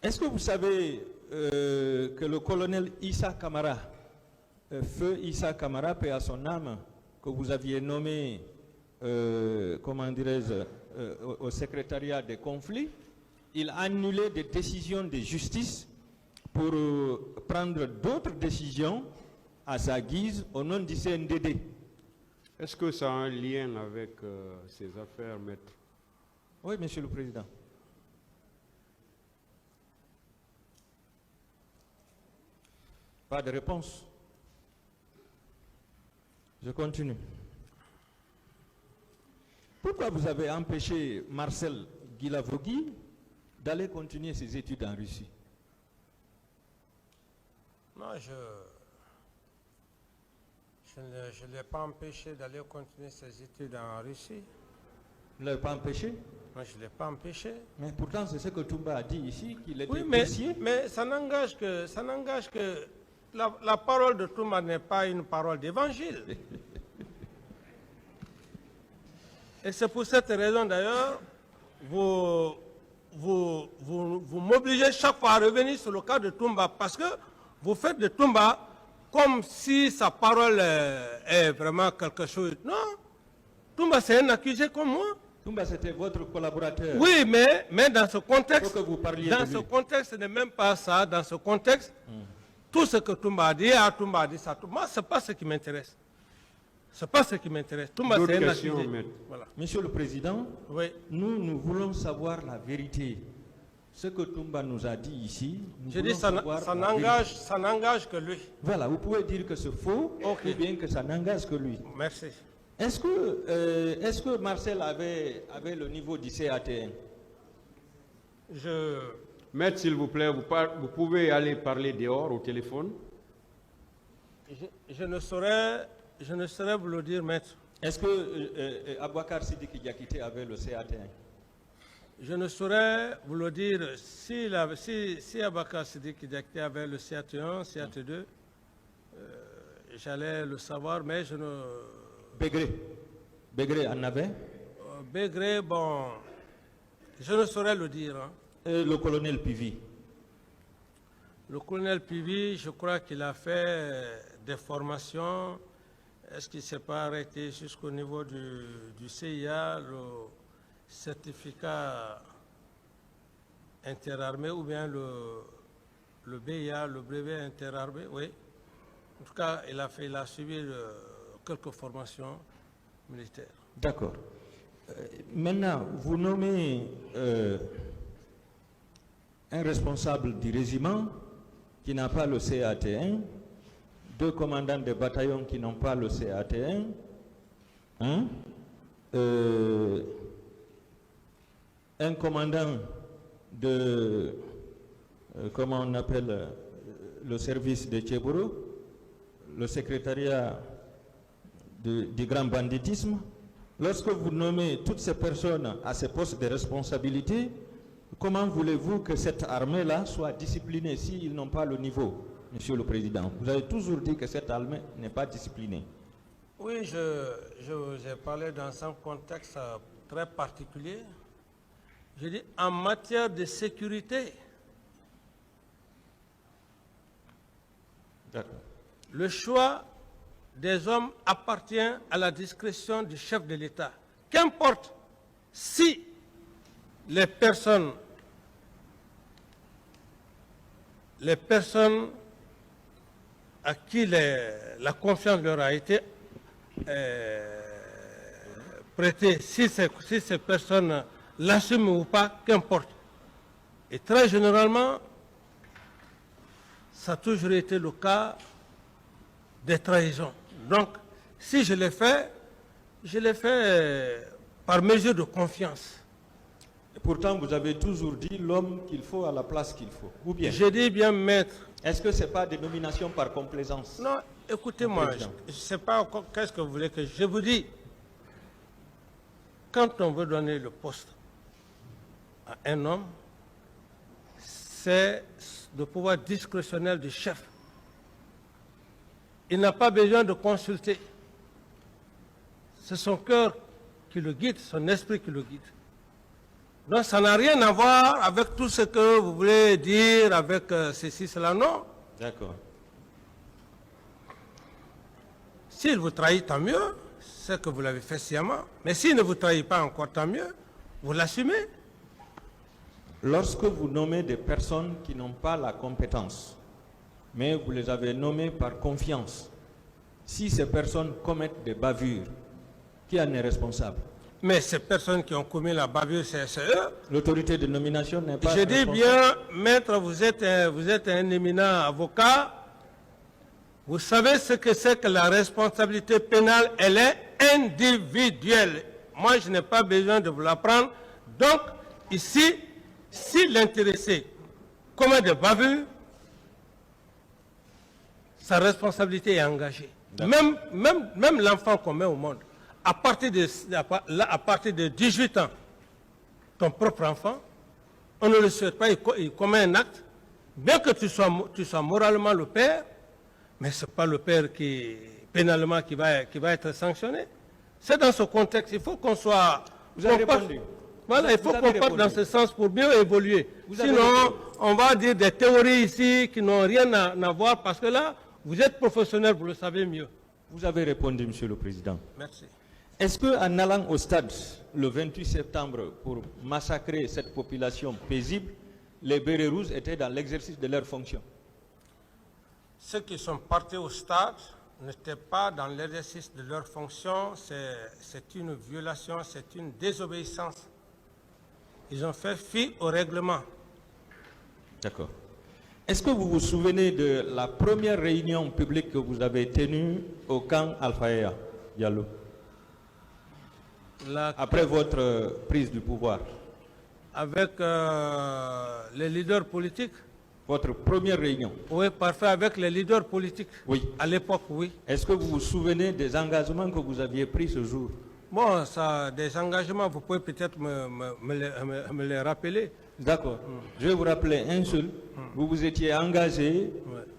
Est-ce que vous savez que le colonel Issa Kamara, feu Issa Kamara, paix à son âme, que vous aviez nommé, comment dirais-je, au secrétariat des conflits, il a annulé des décisions de justice pour prendre d'autres décisions à sa guise au nom du CNDD. Est-ce que ça a un lien avec ces affaires, maître? Oui, Monsieur le Président. Pas de réponse. Je continue. Pourquoi vous avez empêché Marcel Guilavogui d'aller continuer ses études en Russie? Non, je ne l'ai pas empêché d'aller continuer ses études en Russie. Vous ne l'avez pas empêché? Non, je ne l'ai pas empêché. Mais pourtant, c'est ce que Toumba a dit ici, qu'il était Oui, dossier. mais ça n'engage que la parole de Toumba n'est pas une parole d'évangile. Et c'est pour cette raison d'ailleurs, vous m'obligez chaque fois à revenir sur le cas de Toumba parce que vous faites de Toumba comme si sa parole est vraiment quelque chose. Non, Toumba c'est un accusé comme moi. Toumba, c'était votre collaborateur. Oui, mais dans ce contexte, Faut que vous parliez dans de ce lui. contexte, ce n'est même pas ça. Dans ce contexte, tout ce que Toumba a dit, Toumba a dit ça. Moi, ce n'est pas ce qui m'intéresse. Ce n'est pas ce qui m'intéresse. Toumba, c'est un accusé. Voilà. Monsieur le Président, Oui. nous voulons savoir la vérité. Ce que Toumba nous a dit ici, nous Je voulons dis savoir ça la vérité. n'engage que lui. Voilà, vous pouvez dire que c'est faux, Ok. ou bien que ça n'engage que lui. Merci. Est-ce que Marcel avait le niveau du CAT1? Maître, s'il vous plaît, vous pouvez aller parler dehors au téléphone. Je ne saurais vous le dire, maître. Est-ce que Abouakar Sidiki Diakité avait le CAT1? Je ne saurais vous le dire si Abakar Sidiki Diakité avait le CAT1, CAT2, j'allais le savoir, mais je ne... Bégré en avait? Bégré, bon, je ne saurais le dire. Hein. Et le colonel Pivi? Le colonel Pivi, je crois qu'il a fait des formations. Est-ce qu'il ne s'est pas arrêté jusqu'au niveau du CIA, le certificat interarmé ou bien le BIA, le brevet interarmé? Oui. En tout cas, il a suivi quelques formations militaires. D'accord. Maintenant, vous nommez un responsable du régiment qui n'a pas le CAT1, 2 commandants de bataillon qui n'ont pas le CAT1, un commandant de, comment on appelle, le service de Tchéboro, le secrétariat du grand banditisme. Lorsque vous nommez toutes ces personnes à ces postes de responsabilité, comment voulez-vous que cette armée-là soit disciplinée s'ils n'ont pas le niveau, Monsieur le Président? Vous avez toujours dit que cette armée n'est pas disciplinée. Oui, je vous ai parlé dans un contexte très particulier. Je dis en matière de sécurité. D'accord. Le choix des hommes appartient à la discrétion du chef de l'État. Qu'importe si les personnes à qui la confiance leur a été prêtée, si ces personnes l'assument ou pas, qu'importe. Et très généralement, ça a toujours été le cas des trahisons. Donc, si je l'ai fait par mesure de confiance. Et pourtant, vous avez toujours dit l'homme qu'il faut à la place qu'il faut. Ou bien? Je dis bien maître. Est-ce que ce n'est pas des nominations par complaisance? Non, écoutez-moi, je ne sais pas encore qu'est-ce que vous voulez que je vous dis. Quand on veut donner le poste à un homme, c'est le pouvoir discrétionnel du chef. Il n'a pas besoin de consulter. C'est son cœur qui le guide, son esprit qui le guide. Donc ça n'a rien à voir avec tout ce que vous voulez dire, avec ceci, cela, non. D'accord. S'il vous trahit, tant mieux, c'est que vous l'avez fait sciemment. Mais s'il ne vous trahit pas encore, tant mieux, vous l'assumez. Lorsque vous nommez des personnes qui n'ont pas la compétence, mais vous les avez nommées par confiance, si ces personnes commettent des bavures, qui en est responsable? Mais ces personnes qui ont commis la bavure, c'est eux. L'autorité de nomination n'est pas Je dis responsable. bien, maître, vous êtes un éminent avocat. Vous savez ce que c'est que la responsabilité pénale, elle est individuelle. Moi, je n'ai pas besoin de vous l'apprendre. Donc, ici, si l'intéressé commet des bavures, sa responsabilité est engagée. Même l'enfant qu'on met au monde, à partir de 18 ans, ton propre enfant, on ne le souhaite pas, il commet un acte, bien que tu sois moralement le père, mais ce n'est pas le père pénalement qui va être sanctionné. C'est dans ce contexte, il faut qu'on soit... Vous avez répondu. Voilà, il faut qu'on parte dans ce sens pour mieux évoluer. Sinon, on va dire des théories ici qui n'ont rien à voir, parce que là, vous êtes professionnel, vous le savez mieux. Vous avez répondu, Monsieur le Président. Merci. Est-ce qu'en allant au stade le 28 septembre pour massacrer cette population paisible, les bérets rouges étaient dans l'exercice de leurs fonctions? Ceux qui sont partis au stade n'étaient pas dans l'exercice de leurs fonctions, c'est une violation, c'est une désobéissance. Ils ont fait fi au règlement. D'accord. Est-ce que vous vous souvenez de la première réunion publique que vous avez tenue au camp Alphaïa, Diallo, après votre prise du pouvoir? Avec les leaders politiques? Votre première réunion? Oui, parfait, avec les leaders politiques. Oui. À l'époque, oui. Est-ce que vous vous souvenez des engagements que vous aviez pris ce jour? Bon, ça, des engagements, vous pouvez peut-être me les rappeler. D'accord. Je vais vous rappeler un seul. Vous vous étiez engagé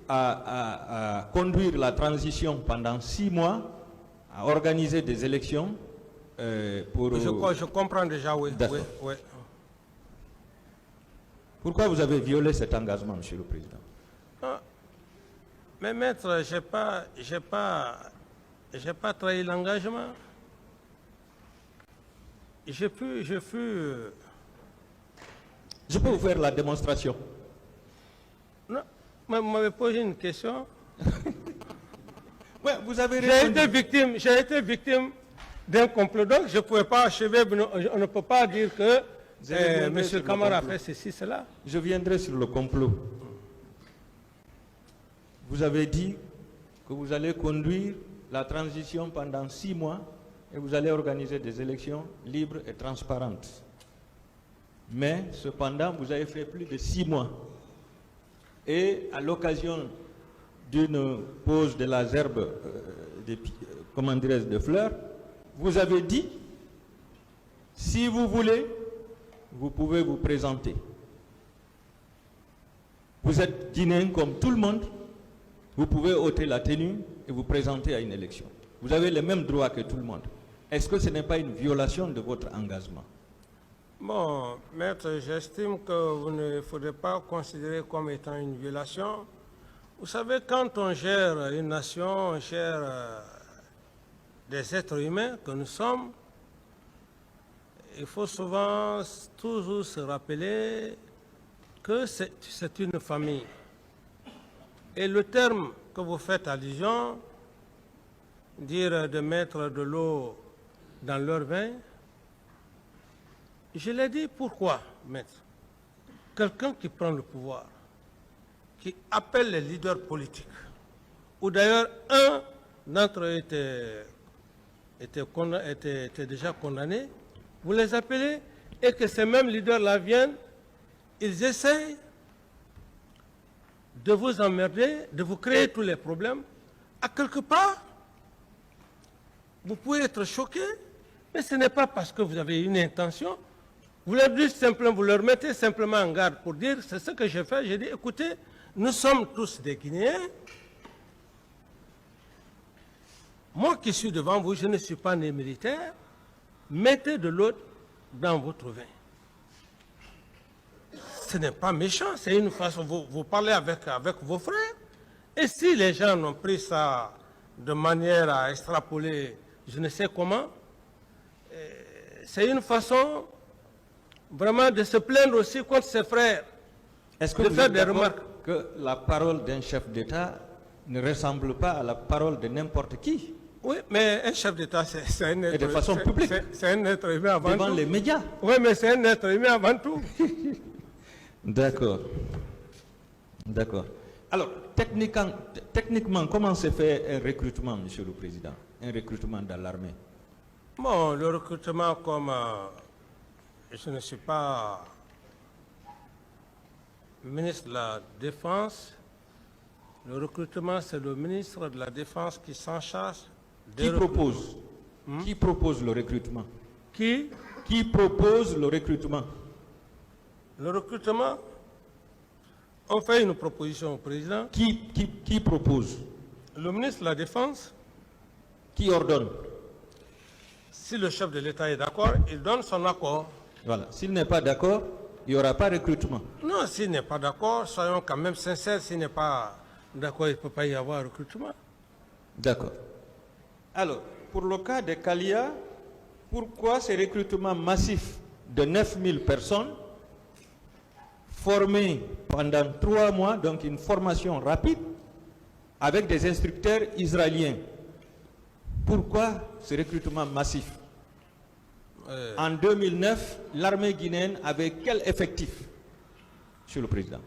à conduire la transition pendant 6 mois, à organiser des élections pour... Je comprends déjà, oui. D'accord. Oui. Pourquoi vous avez violé cet engagement, Monsieur le Président? Ah, mais maître, j'ai pas trahi l'engagement. Je peux vous faire la démonstration. Non, vous m'avez posé une question. Ouais, vous avez répondu. J'ai été victime d'un complot, donc je ne pouvais pas achever, on ne peut pas dire que M. Camara a fait ceci, cela. Je viendrai sur le complot. Vous avez dit que vous allez conduire la transition pendant 6 mois et vous allez organiser des élections libres et transparentes. Mais cependant, vous avez fait plus de 6 mois. Et à l'occasion d'une pause de la gerbe, de fleurs, vous avez dit, si vous voulez, vous pouvez vous présenter. Vous êtes guinéen comme tout le monde, vous pouvez ôter la tenue et vous présenter à une élection. Vous avez les mêmes droits que tout le monde. Est-ce que ce n'est pas une violation de votre engagement? Bon, maître, j'estime que vous ne faudrait pas considérer comme étant une violation. Vous savez, quand on gère une nation, on gère des êtres humains que nous sommes. Il faut souvent toujours se rappeler que c'est une famille. Et le terme que vous faites allusion, dire de mettre de l'eau dans leur vin, je l'ai dit, pourquoi, maître? Quelqu'un qui prend le pouvoir, qui appelle les leaders politiques, ou d'ailleurs un d'entre eux était déjà condamné, vous les appelez et que ces mêmes leaders-là viennent, ils essayent de vous emmerder, de vous créer tous les problèmes. À quelque part, vous pouvez être choqué, mais ce n'est pas parce que vous avez une intention. Vous leur mettez simplement en garde pour dire, c'est ce que j'ai fait. J'ai dit, écoutez, nous sommes tous des Guinéens. Moi qui suis devant vous, je ne suis pas né militaire. Mettez de l'eau dans votre vin. ce n'est pas méchant, c'est une façon, vous parlez avec vos frères. Et si les gens ont pris ça de manière à extrapoler, je ne sais comment, c'est une façon vraiment de se plaindre aussi contre ses frères. Est-ce que de vous faire êtes des d'accord remarques. que la parole d'un chef d'État ne ressemble pas à la parole de n'importe qui Oui, mais un chef d'État, c'est un être, et de façon publique, c'est un être humain avant devant tout. les médias? Oui, mais c'est un être humain avant tout. D'accord. D'accord. Alors, techniquement, comment se fait un recrutement, Monsieur le Président? Un recrutement dans l'armée? Bon, le recrutement, comme je ne suis pas ministre de la Défense, le recrutement, c'est le ministre de la Défense qui s'en charge. Qui propose? Qui propose le recrutement? Qui? Qui propose le recrutement? Le recrutement, on fait une proposition au président. Qui propose? Le ministre de la Défense, Qui ordonne? si le chef de l'État est d'accord, il donne son accord. Voilà. S'il n'est pas d'accord, il n'y aura pas recrutement. Non, s'il n'est pas d'accord, soyons quand même sincères, s'il n'est pas d'accord, il ne peut pas y avoir recrutement. D'accord. Alors, pour le cas de Kalia, pourquoi ce recrutement massif de 9000 personnes formées pendant 3 mois, donc une formation rapide, avec des instructeurs israéliens? Pourquoi ce recrutement massif? En 2009, l'armée guinéenne avait quel effectif, Monsieur le Président?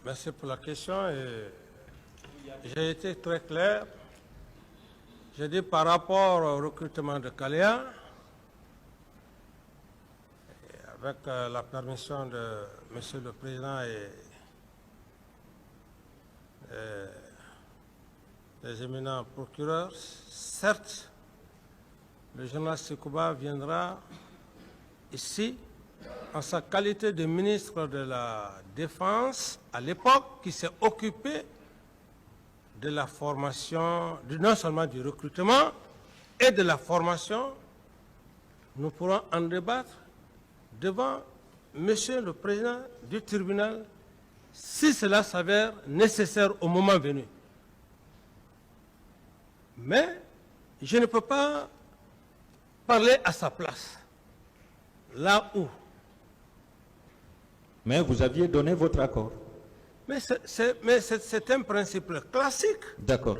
Merci pour la question. J'ai été très clair. J'ai dit par rapport au recrutement de Kalia, avec la permission de Monsieur le Président et des éminents procureurs, certes, le général Sekouba viendra ici en sa qualité de ministre de la Défense à l'époque, qui s'est occupé de la formation, non seulement du recrutement et de la formation. Nous pourrons en débattre devant Monsieur le Président du tribunal si cela s'avère nécessaire au moment venu. Mais je ne peux pas parler à sa place, là où. Mais vous aviez donné votre accord. Mais c'est un principe classique. D'accord.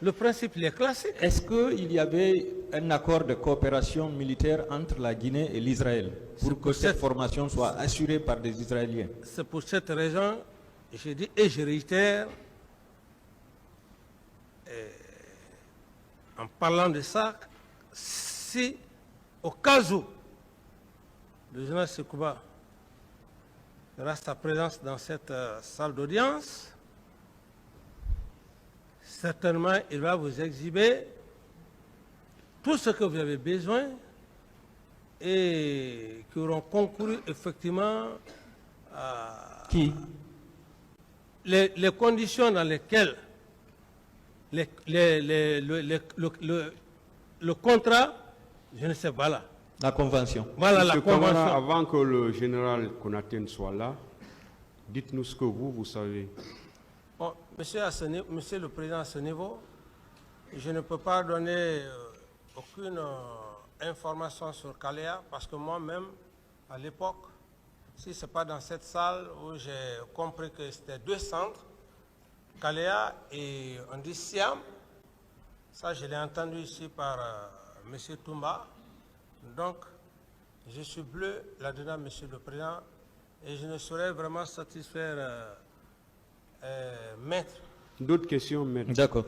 Le principe, il est classique. Est-ce qu'il y avait un accord de coopération militaire entre la Guinée et l'Israël pour que cette formation soit assurée par des Israéliens? C'est pour cette raison, je dis et je réitère, en parlant de ça, si au cas où le général Sekouba fera sa présence dans cette salle d'audience, certainement il va vous exhiber tout ce que vous avez besoin et qui auront concouru effectivement à les conditions dans lesquelles le contrat, je ne sais pas là. La convention. Voilà la Monsieur Camara, convention. avant que le général Konaté ne soit là, dites-nous ce que vous savez. Bon, monsieur le Président, à ce niveau, je ne peux pas donner aucune information sur Kalia parce que moi-même, à l'époque, si ce n'est pas dans cette salle où j'ai compris que c'était 2 centres, Kalia et on dit Siam, ça je l'ai entendu ici par monsieur Toumba. Donc, je suis bleu là-dedans, Monsieur le Président, et je ne saurais vraiment satisfaire maître. D'autres questions, maître? D'accord.